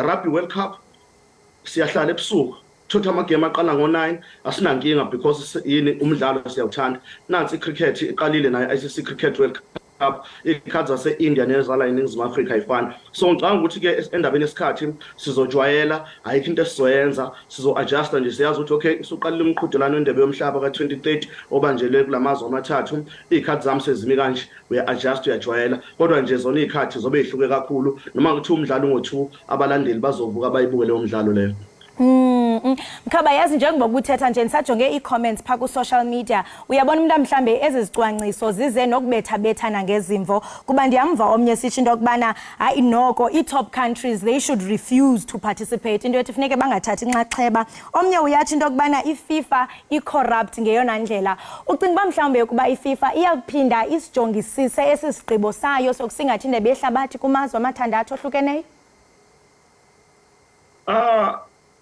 Rugby World Cup siyahlala ebusuku Thotha amagame aqala ngo9 asinankinga because yini umdlalo siyawuthanda nansi cricket iqalile nayo ICC Cricket World Cup ikhathi zase-India nezala iNingizimu Afrika ayifani. So ngicabanga ukuthi-ke endabeni yesikhathi sizojwayela, ayikho into esizoyenza, sizo-adjusta nje, siyazi ukuthi okay usuqalile umqhudelwano wendebe yomhlaba ka-2030 obanjelwe kulamazwe amathathu, iy'khathi zami sezimi kanje, uya-adjust uyajwayela, kodwa nje zona iy'khathi zobe yihluke kakhulu, noma kuthiwa umdlalo ngo-2 abalandeli bazovuka bayibuke leyo mdlalo leyo. Mkhaba, yazi njengoba ukuthetha nje nisajonge i-comments pha ku-social media, uyabona umuntu mhlambe ezizicwangciso zize nokubetha-bethana ngezimvo, kuba ndiyamva omnye sitsho into yokubana hayi noko i-top countries they should refuse to participate, into yothi funeke bangathathi inxaxheba. Omnye uyatsho into yokubana i-FIFA i-corrupt ngeyona ndlela. Ucinga uba mhlawumbe ukuba i-FIFA iyakuphinda isijongisise esi sigqibo sayo sokusingatha indebe yehlabathi kumazwe amathandathu ohlukeneyo?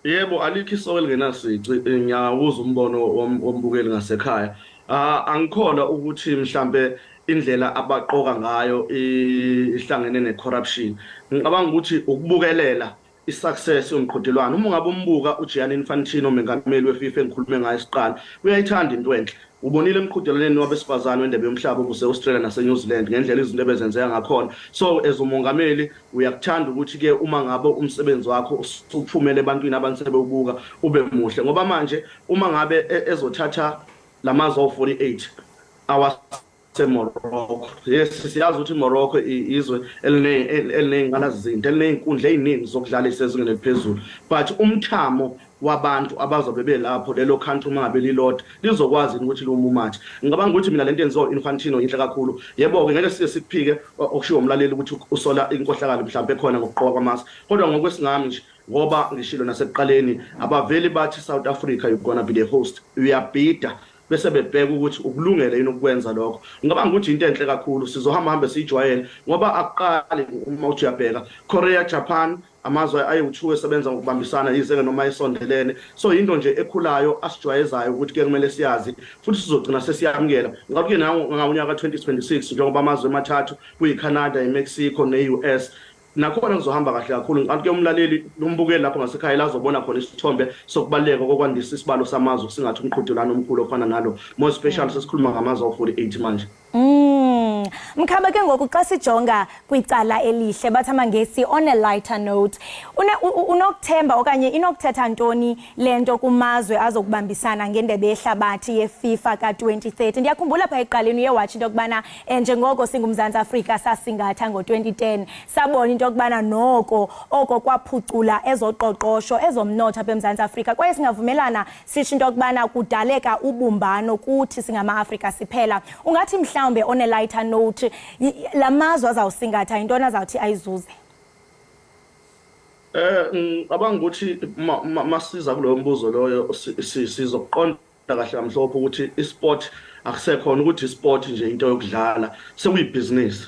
Yebo, alikho isoka elingenasici, ngiyawuza umbono wombukeli ngasekhaya. Angikholwa ukuthi mhlambe indlela abaqoka ngayo ihlangene ne-corruption. Ngicabanga ukuthi ukubukelela i-success yomqhudelwano. Uma ungabe umbuka uGianni Infantino, umengameli we-FIFA engikhulume ngayo isiqala, uyayithanda into enhle. Ubonile emqhudelwaneni wabesifazane wendebe yomhlaba kuse-Australia nase-New Zealand ngendlela izinto ebezenzeka ngakhona. So as umongameli uyakuthanda ukuthi-ke uma ngabe umsebenzi wakho usuphumele ebantwini abanisebewubuka ube muhle, ngoba manje uma ngabe ezothatha lamazwe awu-48 Morocco. Yes, siyazi ukuthi Morocco izwe eliney'ngqalasizinda, eliney'nkundla ey'ningi zokudlala isezingeni eliphezulu, but umthamo wabantu abazobe belapho lelo country uma ngabe lilodwa lizokwazi ukuthi lumumathe. Ngicabanga ukuthi mina lento enziwa Infantino inhle kakhulu. Yebo-ke ngeke siye sikuphike okushiwo umlaleli ukuthi usola inkohlakalo mhlawumbe ekhona ngokuqoka kwamasi, kodwa ngokwesingami nje, ngoba ngishilo nasekuqaleni abaveli bathi South Africa you're gonna be the host, uyabhida bese bebheka ukuthi ukulungele yini ukwenza lokho. Ngicabanga ukuthi into enhle kakhulu, sizohamba siyijwayele, ngoba akuqali uma uthi uyabheka Korea, Japan, amazwe ayi-2 esebenza ngokubambisana yize noma isondelene. So into nje ekhulayo asijwayezayo ukuthi ke kumele siyazi futhi sizogcina sesiyamukela. Ngakho-ke ngawunyaka 2026 njengoba amazwe amathathu kuyi-Canada, i-Mexico ne-US nakhona kuzohamba kahle kakhulu. Ngicabanga umlaleli umbukeli lapho ngasekhaya lazobona khona isithombe sokubaleka kokwandisa isibalo samazwe singathi umqhudelwano omkhulu ofana nalo, more special sesikhuluma ngamazwe awu-48 manje. Mkhaba, ke ngoku xa sijonga kwicala elihle bathi amangesi on a lighter note, unokuthemba okanye inokuthetha ntoni lento kumazwe azokubambisana ngendebe yehlabathi yeFIFA ka-2030? Ndiyakhumbula pha eqaleni uye watsho into yokubana njengoko singuMzantsi Afrika sasingatha ngo-2010 sabona into yokubana noko oko kwaphucula ezoqoqosho ezomnotho apha eMzantsi Afrika, kwaye singavumelana sitsho into yokubana kudaleka ubumbano kuthi singama-Afrika siphela. Ungathi mhlawumbe on a lighter note la mazwe azawusingatha yintoni azawuthi ayizuze? Ngicabanga ukuthi masiza kuloyo mbuzo loyo sizoqonda kahle kamhlophe ukuthi isport akusekhona ukuthi isport nje into yokudlala, sekuyibhizinisi.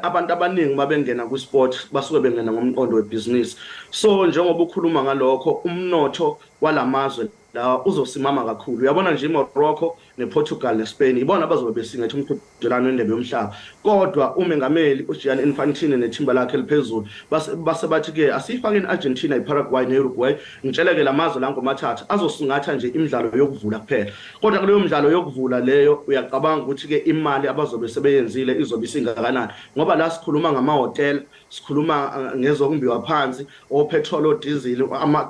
Abantu abaningi mabengena kwisport basuke bengena ngomqondo webhizinisi. So njengoba ukhuluma ngalokho, umnotho walamazwe la uzosimama kakhulu. Uyabona nje iMorocco nePortugal neSpain ibona abazobe besingatha umqhudelwano wendebe yomhlaba, kodwa umengameli uGianni Infantino nethimba lakhe eliphezulu base bathi-ke asiyifake i-Argentina, iParaguay ne-Uruguay, ngitsheleke lamazwe la ngomathathu azosingatha nje imidlalo yokuvula kuphela. Kodwa kuleyo mdlalo yokuvula leyo uyacabanga ukuthi-ke imali abazobe sebeyenzile izobe isingakanani, ngoba la sikhuluma ngamahhotela, sikhuluma ngezokumbiwa phansi, opetrol, odizili,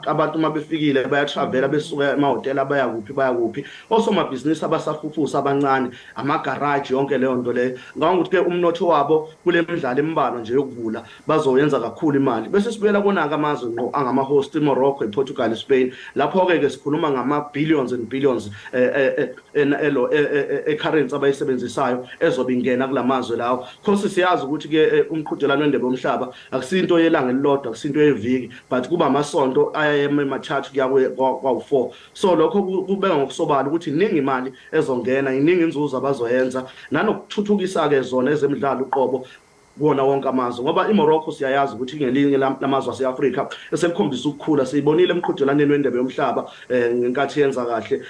abantu uma befikile bayatravela besuka emahhotela bayakuphi, osomabhizinisi abasafufusa abancane, amagaraji, yonke leyo nto leyo. Ngicabanga ukuthi-ke umnotho wabo kule midlalo embalwa nje yokuvula bazoyenza kakhulu imali. Bese sibuyela konaka amazwe ngqo angama-host, iMorocco, iPortugal, iSpain. Lapho-ke sikhuluma ngama-billions and billions e-currency abayisebenzisayo ezobe ingena kula mazwe lawo. Khosi siyazi ukuthi-ke umqhudelwano wendebe yomhlaba akusinto yelanga elilodwa, akusinto yeviki, but kuba amasonto amathathu kuya kwawu-4. So lokho kubeka ngokusobala ukuthi iningi imali ezongena, iningi inzuzo abazoyenza, nanokuthuthukisa-ke zona ezemidlalo uqobo kuwona wonke amazwe ngoba iMorocco siyayazi ukuthi ngelinye lamazwe aseAfrika eselikhombisa ukukhula siyibonile emqhudelaneni wendebe yomhlaba ngenkathi yenza kahle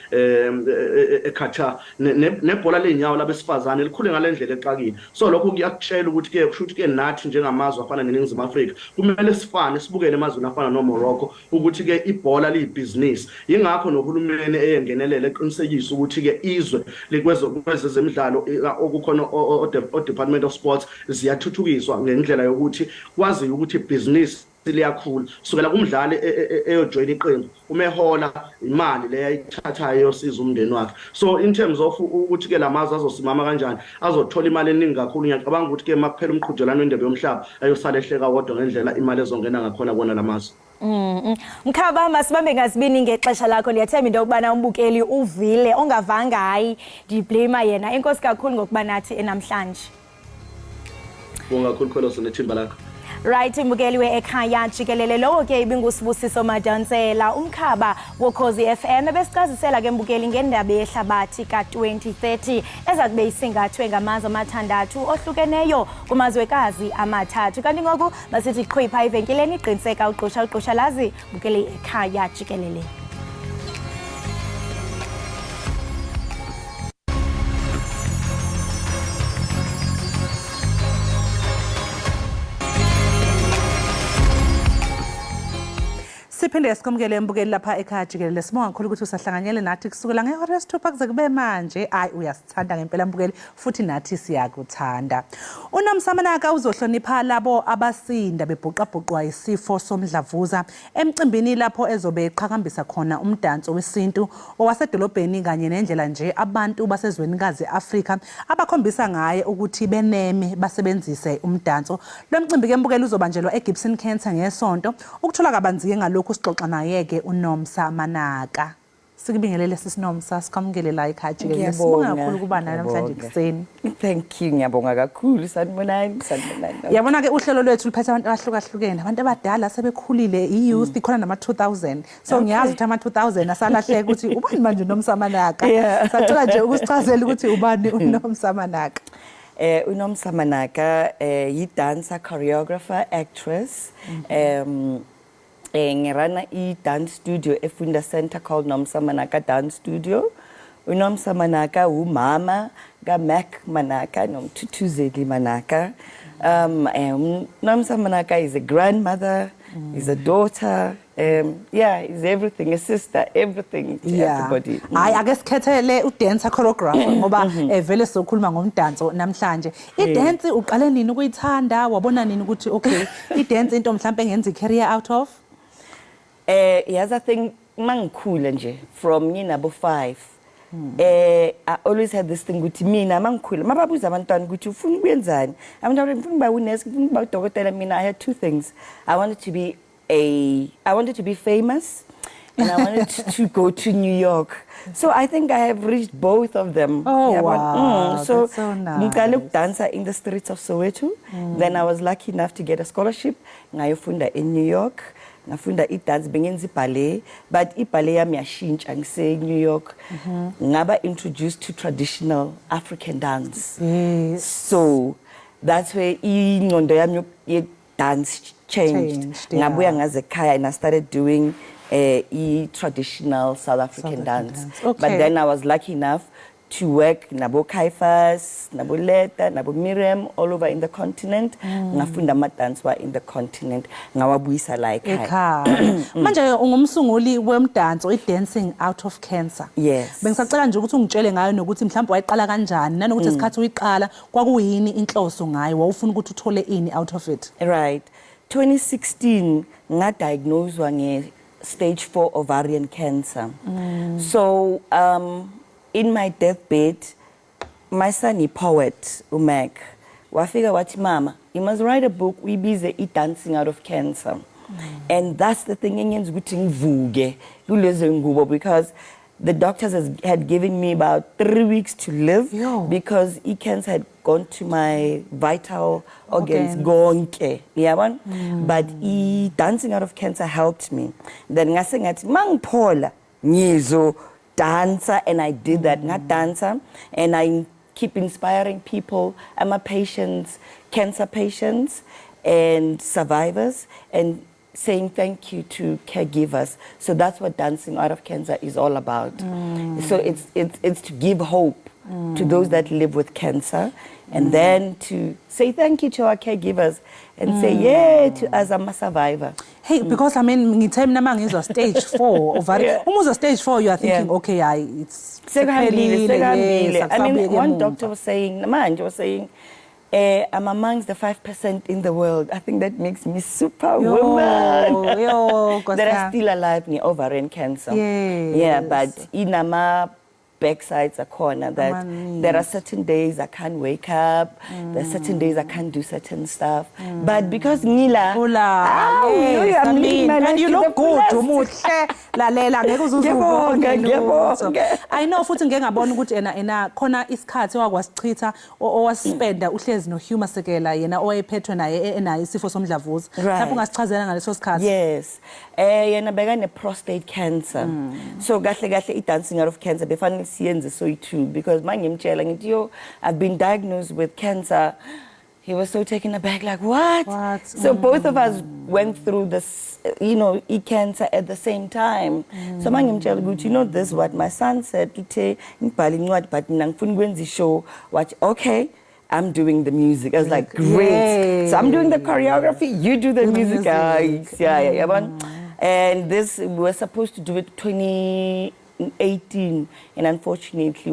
eKatar nebhola lenyawo labesifazane likhule ngalendlela exakile so lokho kuyakutshela ukuthi ke kusho ukuthi ke nathi njengamazwe afana neNingizimu Afrika kumele sifane sibukele emazweni afana noMorocco ukuthi ke ibhola liyibusiness ingakho nohulumeni eyengenelela eqinisekisa ukuthi ke izwe likwezezemidlalo okukhona o-Department of Sports ziyathuthukiswa ngendlela yokuthi kwazi ukuthi business liyakhula sukela kumdlali eyojoin iqembu umehola imali leyayithathayo yosiza umndeni wakhe so in terms of ukuthi ke lamazwe azosimama kanjani azothola imali eningi kakhulu ngiyacabanga ukuthi ke makuphela umqhudelano wendebe yomhlaba ayosala ehleka wodwa ngendlela imali ezongena ngakhona kona lamazwe Mkhaba masibambe ngazibini ngexesha lakho liyathemba into ukubana umbukeli uvile ongavanga hayi ndiblame yena enkosi kakhulu ngokuba nathi enamhlanje Bonga kakhulu Kholosi nethimba lakho Right mbukeli we-Ekhaya Jikelele lowo ke ibingusibusiso Madansela umkhaba woKhozi FM ebesichazisela ke mbukeli ngendaba yehlabathi ka-2030 ezakube isingathwe ngamazwe amathandathu ohlukeneyo kumazwekazi amathathu kanti ngoku masithi qhwipha evenkileni iqiniseka uqusha lazi mbukeli Ekhaya Jikelele Siphinde sikomkele embukeli lapha ekhaya Jikelele sibonga kakhulu ukuthi usahlanganyele nathi kusukela ngehora yesithupha kuze kube manje uyasithanda ngempela mbukeli futhi nathi siyakuthanda uNomsamanaka uzohlonipha labo abasinda bebhuqabhuqwa isifo somdlavuza emcimbini lapho ezobe eqhakambisa khona umdanso wesintu owasedolobheni kanye nendlela nje abantu basezwenikazi Afrika abakhombisa ngaye ukuthi beneme basebenzise umdanso lo mcimbi ke mbukeli uzobanjelwa eGibson Cancer ngesonto ukuthola kabanzi ngalokho sixoxa naye ke uNomsamanaka sikubingelele sisinomsa sikamukele la ekhaya Jikelele sibonga kakhulu kuba namhlanje kuseni thank you ngiyabonga kakhulu sanibonani yabona ke uhlelo lwethu liphethe abantu abahlukahlukene abantu abadala sebekhulile i-youth ikhona nama 2000 so ngiyazi ukuthi ama 2000 asalahleka ukuthi ubani manje uNomsamanaka sacela nje ukusichazela ukuthi ubani uNomsamanaka uNomsamanaka yi-dancer choreographer actress ngirana i-dance studio eFunda Center called Nomsamanaka Dance Studio. uNomsamanaka umama kaMac Manaka nomThuthuzeli Manaka. Nomsamanaka is a grandmother, is a daughter, is everything, a sister, everything to everybody. I guess khethele udancer choreographer ngoba vele sokhuluma ngomdanso namhlanje. I-dance uqale nini ukuyithanda wabona nini ukuthi okay i-dance into mhlambe engenza i-career out of? Yes, I think mangikhula nje from nginabo 5. I always had this thing ukuthi mina mangikhula mababuza abantwana ukuthi ufuna ukuyenzani abantwana ngifuna ukuba unesi ngifuna ukuba udokotela mina I had two things I wanted to be famous and I wanted to go to New York. So I think I have reached both of them. Oh, wow. So that's so nice. I dancer in the streets of Soweto. Then I was lucky enough to get a scholarship ngayofunda in New York. Ngafunda i-dance bengenza i-ballet but i-ballet yami yashintsha ngise New York ngaba introduced to traditional African dance. So that's where ingqondo yami ye-dance changed. Ngabuya ngaze ekhaya and I started doing traditional South African dance. Okay. But then I was lucky enough to work nabo Kaifas, nabo Leta, nabo Miriam all over in the continent. Ngafunda ama-dance wa in the continent. Ngawabuyisa la ekhaya. Manje ungumsunguli wemdanso i-dancing out of cancer. Yes. Bengisacela nje ukuthi ungitshele ngayo nokuthi mhlawumbe wayiqala kanjani nanokuthi isikhathi uyiqala kwakuyini inhloso ngayo wawufuna ukuthi uthole ini out of it. Right. 2016 ngadiagnosed nge-stage 4 ovarian cancer. So in my deathbed, my son, poet, Umek, wafika wathi mama, you must write a book, we busy dancing out of cancer. And that's the thing, because the doctors had given me about 3 weeks to live because cancer had gone to my vital organs. But dancing out of cancer helped me. Then I sang at Mangpola, Nyezo, dancer, and I did that, not dancer, and I keep inspiring people, patients, cancer patients and survivors, and saying thank you to caregivers. So that's what Dancing Out of Cancer is all about. So it's to give hope to those that live with cancer, and then to say thank you to our caregivers and say yeah to us, I'm a survivor. Hey, because I mean, ngithe mina mangizwa stage 4 ovarian. Umuzwa stage 4, you are thinking, okay, it's Sekahambile. I mean, one doctor was saying, manje was saying, I'm amongst the 5% in the world. I think that makes me superwoman. That are still alive in ovarian cancer. Yeah, but inama backsides are corner that there are certain days I can't wake up, there are certain days I can't do certain stuff. But because Nila, I'm living my life, and you look good, lalela ngeke I know futhi ngeke ngabona ukuthi ena khona isikhathi owasichitha owasispenda uhlezi noHugh Masekela yena owayephethwe naye enayo isifo somdlavuza. Lapho ungasichazela ngaleso sikhathi. Yes. Yena bekane prostate cancer. So kahle kahle iDancing Out of Cancer befanele siyenze so too, because mangimtshela ngithi yo, I've been diagnosed with cancer. He was so taken aback, like, what? So both of us went through this, cancer at the same time. So mangimtshela ukuthi, you know this, what my son said, but show, watch, okay, I'm doing the music. I was like, great. So I'm doing the choreography, you do the music. And this, we were supposed to do it 2018, and unfortunately,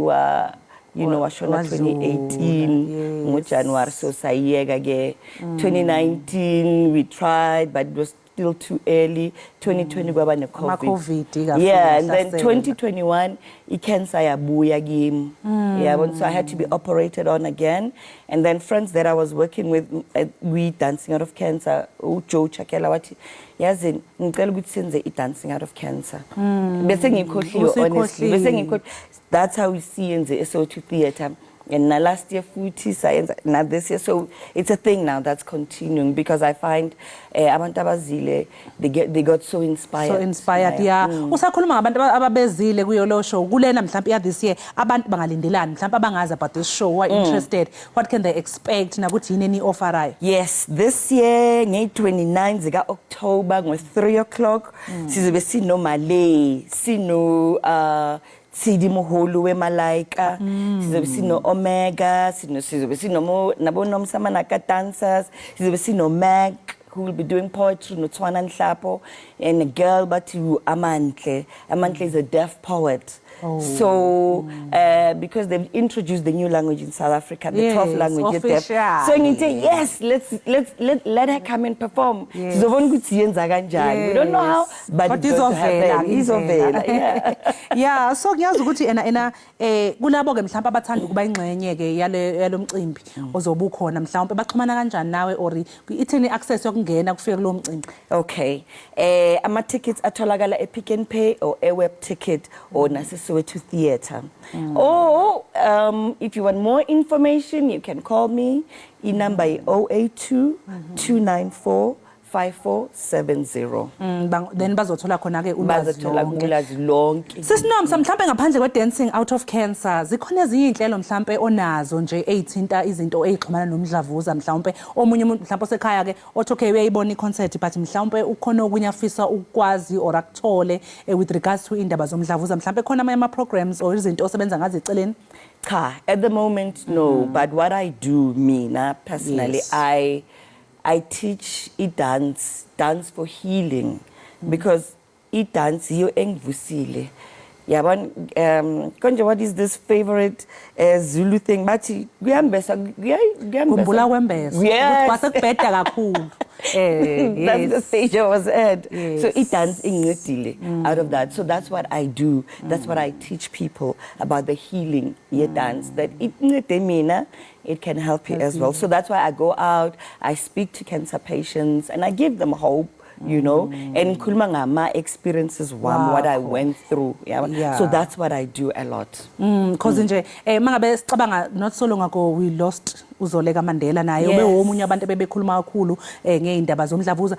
washona 2018, January, so sayega ge. 2019, we tried, but it was still too early. 2020, COVID. Yeah, and then 2021, cancer yabuya game. So I had to be operated on again. And then friends that I was working with, we Dancing Out of Cancer, Joe Chakela, what yazin, ngicela ukuthi senze iDancing Out of Cancer. Bese ngikhohliwe honestly. That's how we see in the SO2 theater. And last year, futhi science, not this year. So it's a thing now that's continuing, because I find abantu abazile, they got so inspired. So inspired, yeah. Usakhuluma ngabantu ababezile kuyolo show. Kulena mhlawumbe ya this year, abantu bangalindelani mhlawumbe abangazi about this show, who are interested. What can they expect? Nakuthi yini offer? Yes, this year, nge-29 zika October, ngo-3 o'clock, sizobe sinomale, sino Sidi Moholu Wemalaika, sizobe sino Omega, sizobe sino nabonomsama naka dancers, sizobe sino Mag, who will be doing poetry, no Twana Nhlapo, and a girl but Amantle. Amantle is a deaf poet. So, because they've introduced the new language in South Africa, the 12th language, deaf. So you say, yes, let her come and perform. We don't know how, but it's going to happen. Yeah, so ngiyazi ukuthi ena kulabo ke mhlawumbe abathanda ukuba ingxenye ke yalo mcimbi ozobukhona mhlawumbe baxhumana kanjani nawe or ithini access yokungena kufika kulo mcimbi? Okay. Ama tickets atholakala ePick n Pay or Web Ticket or Soweto Theatre. Or if you want more information, you can call me. Number 082 294 5470. Then bazothola khona ke ulwazi lonke. Sisinomsa mhlambe ngaphandle kwe Dancing Out of Cancer, zikhona ezinye inhlelo mhlambe onazo nje ezithinta izinto ezixhumana nomdlavuza mhlambe omunye umuntu mhlambe osekhaya ke othi okay uyayibona iconcert but mhlambe ukhona okunye afisa ukwazi or akuthole with regards to indaba zomdlavuza mhlambe khona ama programs or izinto osebenza ngazo eceleni? Cha, at the moment no, but what I do personally, I teach dance for healing, because dance yo engivusile. Yabona konje what is this favorite Zulu thing bathi kuyambesa kumbula kwembesa ukuthi kwasekubheda kakhulu. That's the stage I was at. So dance ingcedile out of that. So that's what I do. That's what I teach people about the healing dance, that it can help you as well. So that's why I go out, I speak to cancer patients, and I give them hope. And kulma my experiences what I went through. So that's what I do a lot. Because nje mangabe sicabanga not so long ago we lost uZoleka Mandela naye ube omunye abantu bebekhuluma kakhulu ngeindaba zomdlavuza.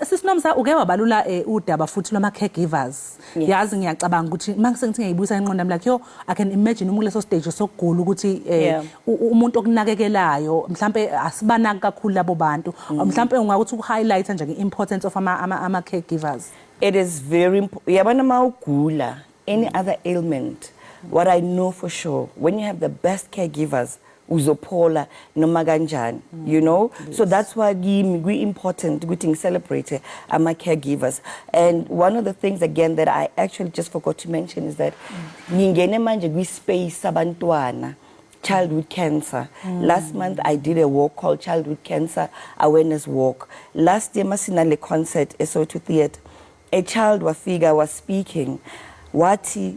Sisinomsa uke wabalula udaba futhi lwama caregivers. Yazi ngiyacabanga ukuthi manje sengithi ngiyibuyisa enqondo like yo I can imagine umuntu leso stage sokugula ukuthi umuntu okunakekelayo mhlambe asibanaki kakhulu labo bantu. Mhlambe ungakuthi highlight nje ngeimportance of ama caregivers. It is very important. Yabona mawugula any other ailment. What I know for sure, when you have the best caregivers, uzophola noma kanjani, you know. So that's why we important to celebrate our caregivers. And one of the things again that I actually just forgot to mention is that ngingene manje kwi space sabantwana childhood cancer. Last month I did a walk called Childhood Cancer Awareness Walk. Last year masinale concert SO2 Theatre. A child wafika was speaking wathi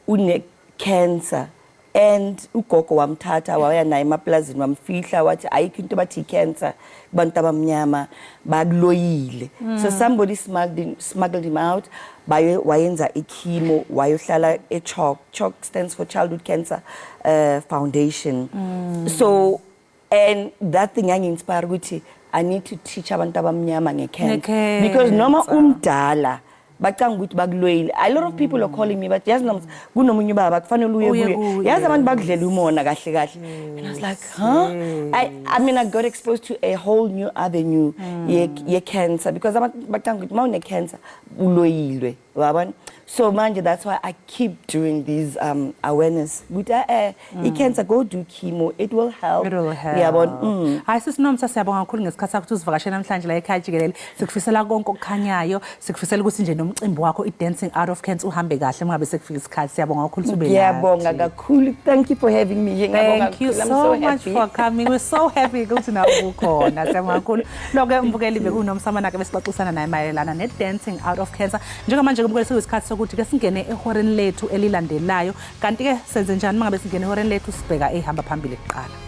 une cancer and ugogo wamthatha waya naye emaplazini wamfihla wathi ayikho into bathi cancer kubantu abamnyama bakuloyile. So somebody smuggled him out wayenza ichemo wayohlala CHOC stands for Childhood Cancer Foundation. So and that thing inspired ukuthi I need to teach abantu abamnyama ngecancer because noma umdala bacanga ukuthi bakuloyile. A lot of people are calling me but yazi nomuntu kunomunye baba kufanele uye yazi abantu bakudlela umona kahle kahle. And I was like, I mean I got exposed to a whole new avenue ye cancer because abantu bacanga ukuthi mawune cancer uloyilwe wabona. So manje that's why I keep doing these awareness with cancer go do chemo, it will help. Yabona. Hayi sisinomsa siyabonga kakhulu ngesikhathi sakho uzivakashela namhlanje la ekhaya Jikelele. Sikufisela konke okukhanyayo, sikufisela ukuthi nje nomcimbi wakho i-dancing out of cancer uhambe kahle ngabe sekufika isikhathi. Siyabonga kakhulu ube nathi. Ngiyabonga kakhulu. Thank you for having me. Thank you so much for coming. We're so happy ukuthi nawe ukhona. Siyabonga kakhulu. Lokho umbukeli bekunomsamana ke besixoxisana naye mayelana ne-dancing out of cancer. Njengamanje umbukeli sekuyisikhathi sokuthi ke singene ehoreni lethu elilandelayo. Kanti ke senze njani mangabe singene ehoreni lethu sibheka ehamba phambili kuqala.